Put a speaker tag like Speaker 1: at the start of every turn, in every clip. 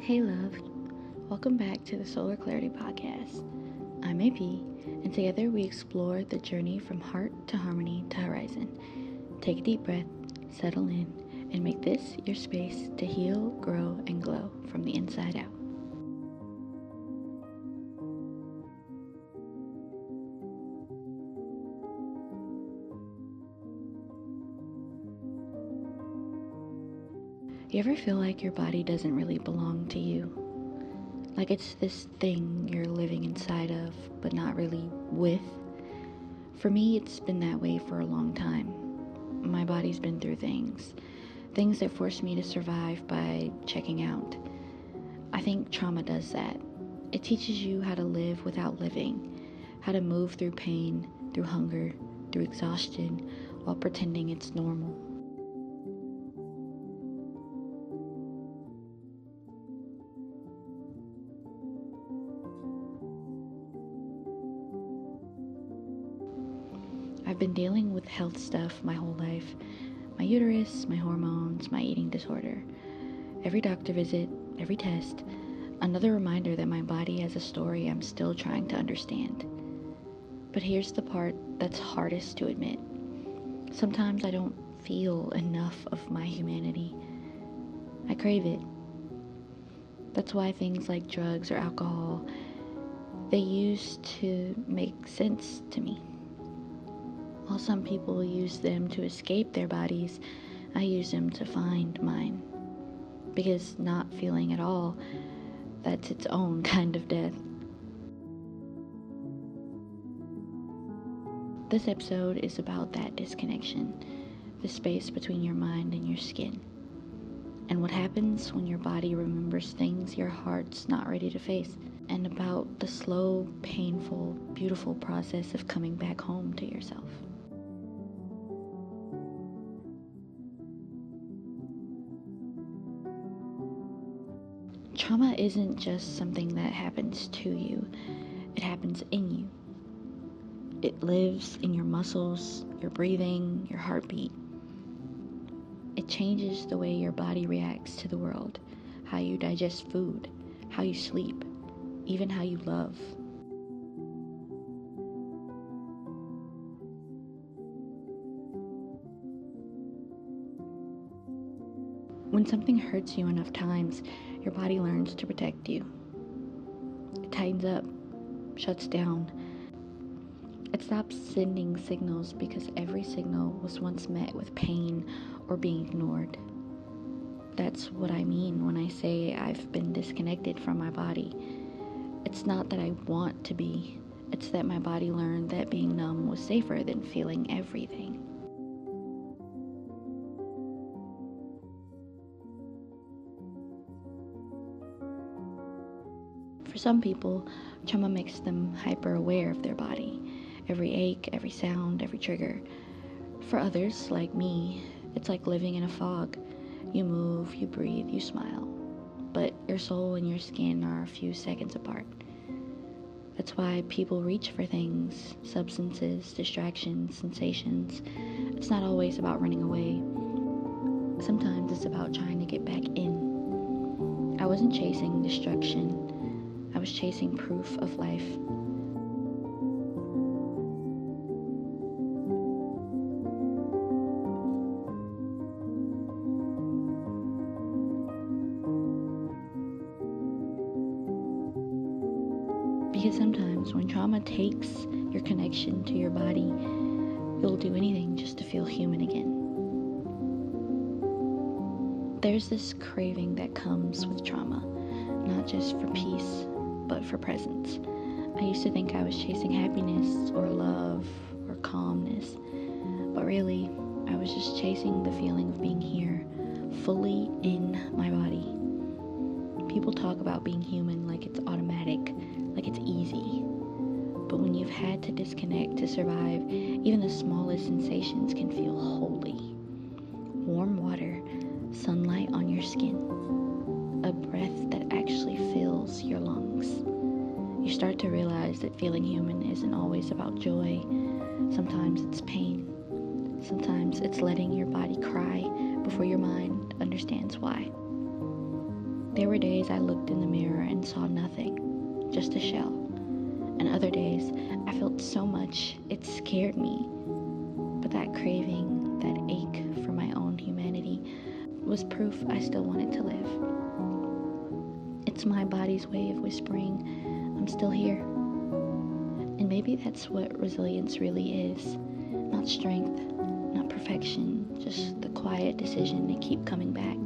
Speaker 1: Hey love, welcome back to the Solar Clarity Podcast. I'm AP, and together we explore the journey from heart to harmony to horizon. Take a deep breath, settle in, and make this your space to heal, grow, and glow from the inside out. You ever feel like your body doesn't really belong to you? Like it's this thing you're living inside of, but not really with? For me, it's been that way for a long time. My body's been through things that forced me to survive by checking out. I think trauma does that. It teaches you how to live without living, how to move through pain, through hunger, through exhaustion, while pretending it's normal. I've been dealing with health stuff my whole life. My uterus, my hormones, my eating disorder. Every doctor visit, every test, another reminder that my body has a story I'm still trying to understand. But here's the part that's hardest to admit. Sometimes I don't feel enough of my humanity. I crave it. That's why things like drugs or alcohol, they used to make sense to me. While some people use them to escape their bodies, I use them to find mine. Because not feeling at all, that's its own kind of death. This episode is about that disconnection, the space between your mind and your skin, and what happens when your body remembers things your heart's not ready to face, and about the slow, painful, beautiful process of coming back home to yourself. Trauma isn't just something that happens to you, it happens in you. It lives in your muscles, your breathing, your heartbeat. It changes the way your body reacts to the world, how you digest food, how you sleep, even how you love. When something hurts you enough times, your body learns to protect you. It tightens up, shuts down. It stops sending signals because every signal was once met with pain or being ignored. That's what I mean when I say I've been disconnected from my body. It's not that I want to be, it's that my body learned that being numb was safer than feeling everything. For some people, trauma makes them hyper aware of their body, every ache, every sound, every trigger. For others, like me, it's like living in a fog. You move, you breathe, you smile, but your soul and your skin are a few seconds apart. That's why people reach for things, substances, distractions, sensations. It's not always about running away. Sometimes it's about trying to get back in. I wasn't chasing destruction. I was chasing proof of life. Because sometimes when trauma takes your connection to your body, you'll do anything just to feel human again. There's this craving that comes with trauma, not just for peace, but for presence. I used to think I was chasing happiness or love or calmness, but really, I was just chasing the feeling of being here, fully in my body. People talk about being human like it's automatic, like it's easy. But when you've had to disconnect to survive, even the smallest sensations can feel holy. Warm water, sunlight on your skin, a breath that actually fills your lungs. You start to realize that feeling human isn't always about joy. Sometimes it's pain. Sometimes it's letting your body cry before your mind understands why. There were days I looked in the mirror and saw nothing, just a shell. And other days I felt so much it scared me. But that craving, that ache for my own humanity, was proof I still wanted to live. It's my body's way of whispering, I'm still here. And maybe that's what resilience really is. Not strength, not perfection, just the quiet decision to keep coming back.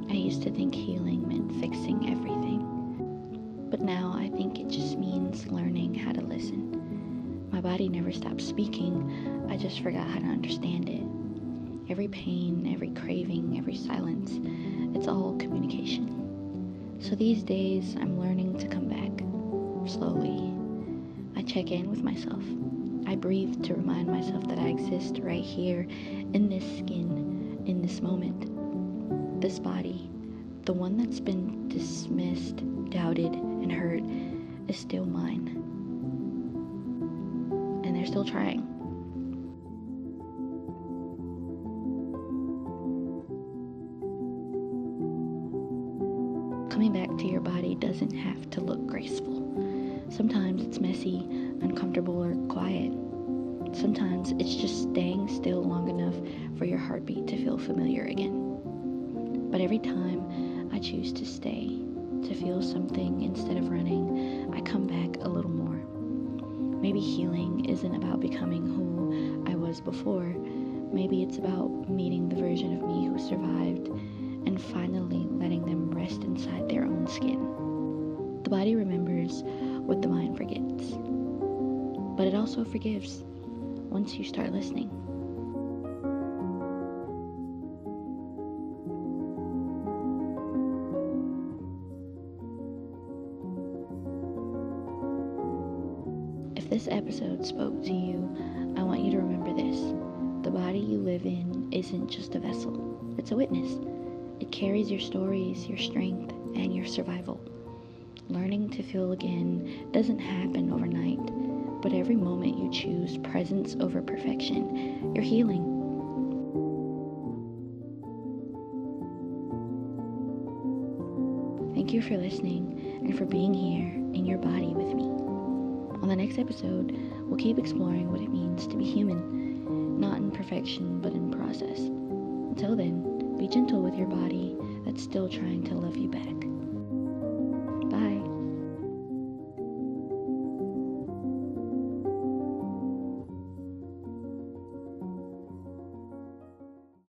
Speaker 1: I used to think healing meant fixing everything. But now I think it just means learning how to listen. My body never stopped speaking, I just forgot how to understand it. Every pain, every craving, every silence, it's all communication. So these days, I'm learning to come back, slowly. I check in with myself. I breathe to remind myself that I exist right here, in this skin, in this moment. This body, the one that's been dismissed, doubted, and hurt, is still mine. And they're still trying. Coming back to your body doesn't have to look graceful. Sometimes it's messy, uncomfortable, or quiet. Sometimes it's just staying still long enough for your heartbeat to feel familiar again. But every time I choose to stay, to feel something instead of running, I come back a little more. Maybe healing isn't about becoming who I was before. Maybe it's about meeting the version of me who survived and finally letting them rest inside their own skin. The body remembers what the mind forgets, but it also forgives once you start listening. If this episode spoke to you, I want you to remember this. The body you live in isn't just a vessel, it's a witness. It carries your stories, your strength, and your survival. Learning to feel again doesn't happen overnight, but every moment you choose presence over perfection, you're healing. Thank you for listening and for being here in your body with me. On the next episode, we'll keep exploring what it means to be human, not in perfection, but in process. Until then, be gentle with your body that's still trying to love you back.